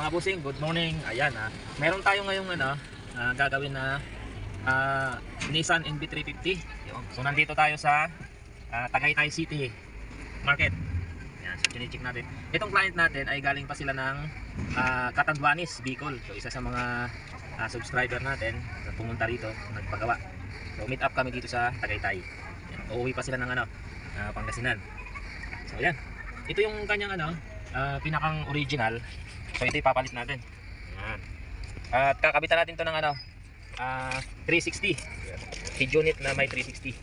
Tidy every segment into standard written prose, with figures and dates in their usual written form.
Mga bossing, good morning. Ayan meron tayo ngayong gagawin na Nissan NV350. So nandito tayo sa Tagaytay City Market. Ayan, so chine-check natin. Itong client natin ay galing pa sila ng Catanduanes, Bicol. So isa sa mga subscriber natin na pumunta rito, nagpagawa. So meet up kami dito sa Tagaytay. Ayan, uuwi pa sila ng Pangasinan. So ayan, ito yung kanyang pinakang original. So ito ipapalit natin. Ayan. At kakabitan natin to ng 360 feed unit na may 360.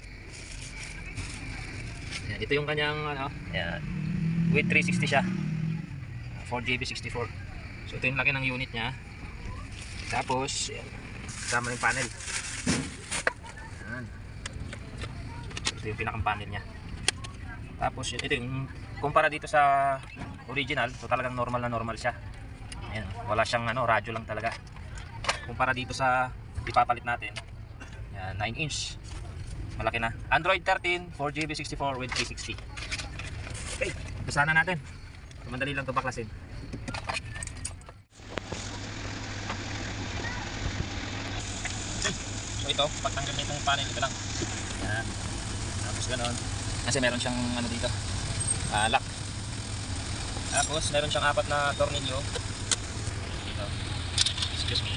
Ayan, ito yung kanyang ayan, with 360 siya, 4GB64. So ito yung laki ng unit nya. Tapos ayan, kasama yung panel. Ayan. Ito yung pinakang panel nya. Tapos ito yung kumpara dito sa original, so talagang normal na normal siya. Ayan, wala siyang radyo lang talaga. Kumpara dito sa ipapalit natin. Ayan, 9-inch. Malaki na. Android 13, 4GB64 with 360. Okay, umpisa na natin. Madali lang ito baklasin. Okay. So ito, pagtanggal nitong panel, ito lang. Ayan. Tapos ganoon. Kasi meron siyang dito, lock. Tapos meron siyang 4 na tornilyo. Ito. Excuse me.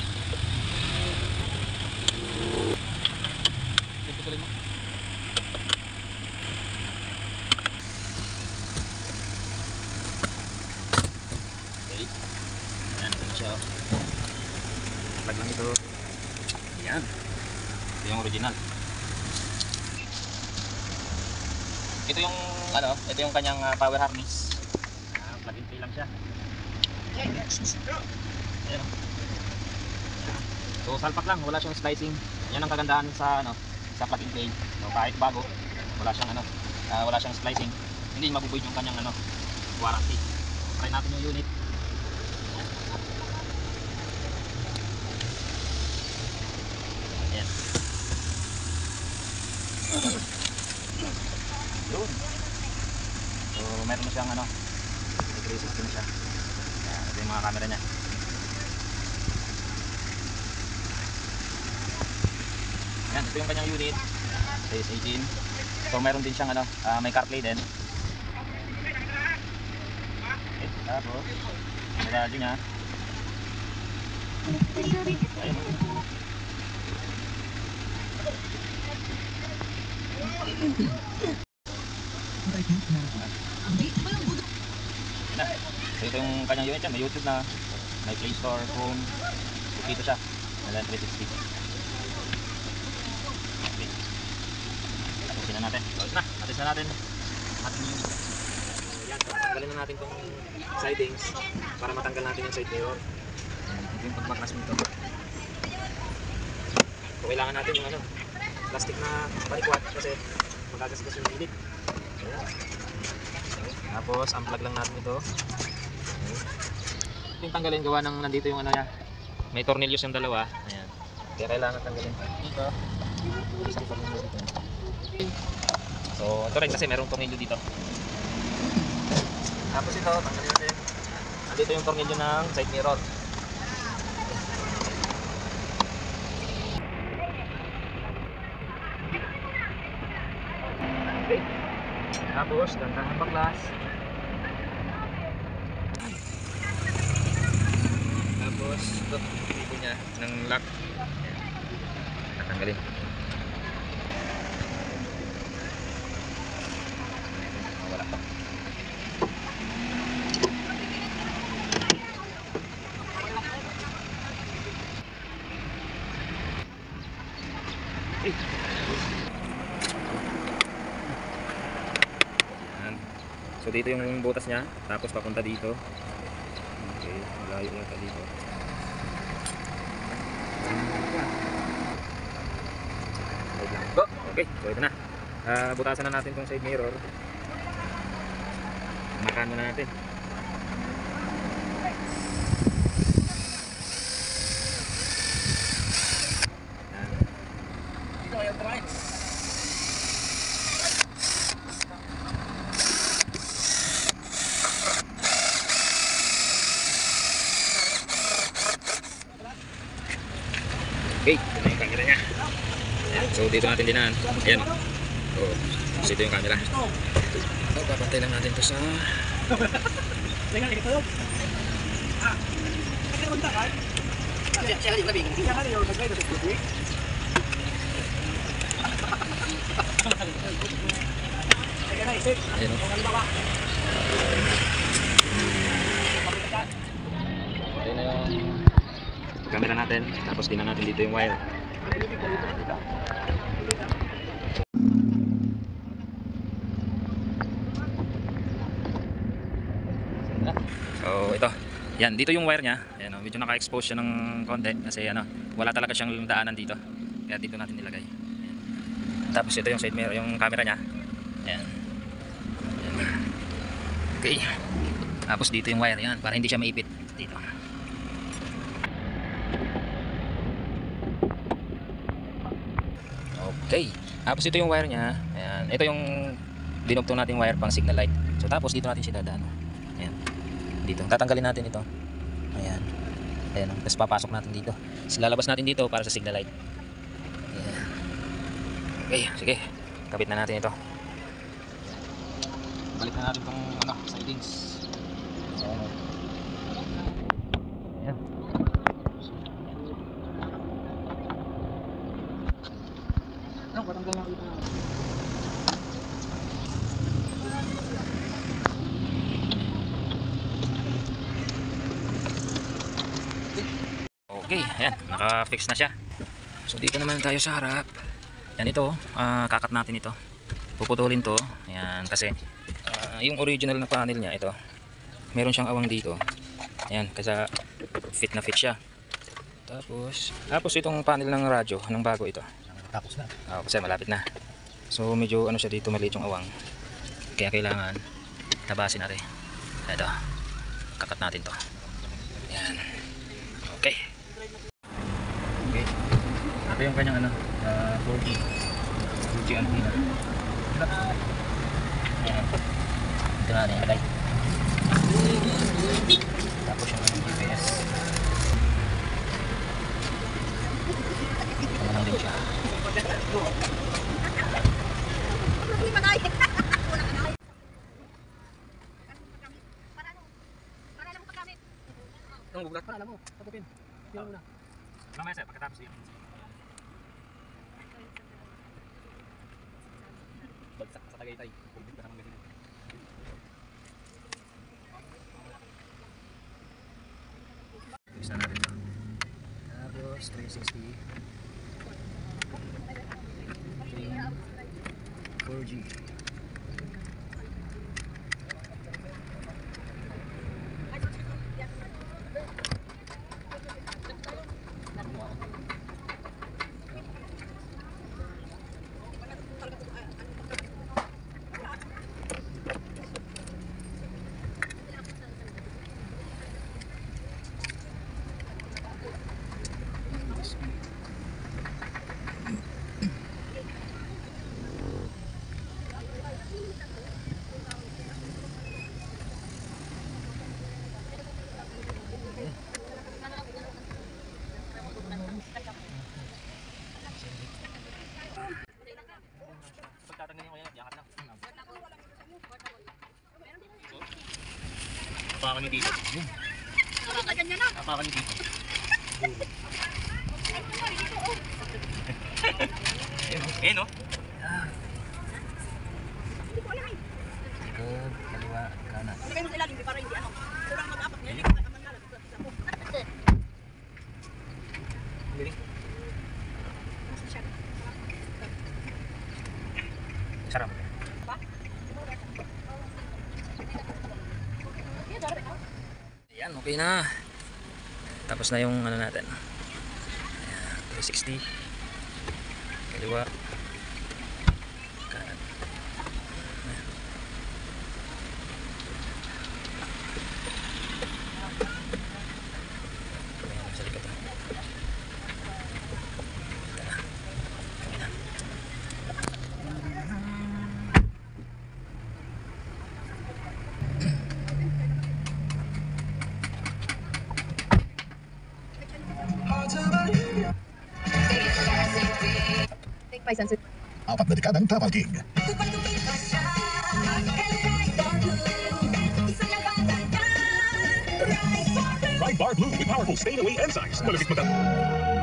Ito tuloy mo. Okay. Ayan, ito na siya. Plug lang ito. Ayan. Ito yung original. Ito yung ito yung kanyang power harness. Plug and play lang siya. Ayan. So salpak lang, wala siyang splicing. Yan ang kagandahan sa sa plug and play. So kahit bago, wala siyang splicing. Hindi mabubuid yung kanyang warranty. Try natin yung unit. Ayan. Yun. So meron na siyang 360 na siya. Ayan, ito yung mga camera niya. Ayan, ito yung kanyang unit. Size 18. So meron din siyang may CarPlay din. Okay, tapos may radyo niya. Ayun. So ito yung kanyang unit yan, may YouTube na, may Play Store, Chrome, dito siya, may 360. Okay. Tapusin na natin. So ito na, atis na natin ating unit. Ayan, so tanggalin na natin itong sidings para matanggal natin yung side mirror. Ito yung pagmaklas nito. So kailangan natin yung plastic na palikwat kasi magagasgas yung gilid. Ayan. Tapos unplug lang natin ito. Yung tanggalin gawa ng nandito yung niya. May tornillos yung dalawa. Ayan. Kaya kailangan tanggalin dito. So ito rin kasi merong tornilyo dito. Tapos ito, tanggalin natin. Nandito yung tornilyo ng side mirror. Okay. Tapos dandahan baklas. Tapos ito, dito niya ng lock. Ayan. Tatanggalin. Wala pa. Okay. Ayan. So dito yung butas niya, tapos papunta dito. Okay, malayo yata dito. Okay, so ito na. Butasan na natin itong side mirror. Makan na natin. Dito yung lights. So dito natin dinaan. Ayan. Oh. So ito yung camera. So papantay lang natin to sa ayan, oh. Ito na yung camera natin. Tapos din na natin dito yung wire. So ito, yan dito yung wire nya. Ayan, medyo naka-expose siya ng konti kasi ano, wala talaga siyang daanan dito. Kaya dito natin nilagay. Ayan. Tapos ito yung side mirror, yung camera nya. Ayan. Ayan. Okay. Tapos dito yung wire yan para hindi siya maipit dito. Okay. Tapos ito yung wire nya. Ayan. Ito yung dinugtong nating wire pang signal light. So tapos dito natin siya dadaan. Ayan. Dito. Tatanggalin natin ito. Ayan. Ayan. Tapos papasok natin dito. Tapos lalabas natin dito para sa signal light. Ayan. Okay. Sige. Kabit na natin ito. Balik na natin itong ano, sidings. Ayan. Ayan. Ano? Patanggal na ulit na. Okay, ayan, naka-fix na siya. So dito naman tayo sa harap. Yan ito, kakat natin ito. Puputulin to. Ayan, kasi yung original na panel niya ito. Meron siyang awang dito. Ayan, kasi fit na fit siya. Tapos itong panel ng radyo, ng bago ito. Tapos na. Kasi malapit na. So medyo ano siya dito, maliit yung awang. Kaya kailangan tabasin natin. Ito. Kakat natin to. Ayan. Okay. Okay. Ito yung kanyang ano, 4G. 4G antenna. Ayan. Ito na nilagay. Tapos yung GPS. Ito lang din siya. Itong bubulat pa, alam mo. Tapupin. Tingnan mo na. Mamaya sir, pagkatapos yun. Bagsak sa Tagaytay. Kumbit na naman ganyan. Fix na natin ito. Tapos 360. 4G. Pagtatanggalin ko yan, yakap lang. Apakan nyo dito. Apakan nyo dito. Eh no? Likod, kaliwa, kanan. Lagay mo sa ilalim para hindi ano. Kurang mag-apat niya. Sarap. Ayan, okay na. Tapos na yung ano natin. Ayan, 360. Kaliwa. Kanan. Ayan, sa likod. Price sensitive. 4 na dekadang travelking. Ride Bar Blue with powerful stain-away enzymes. Malapit mata.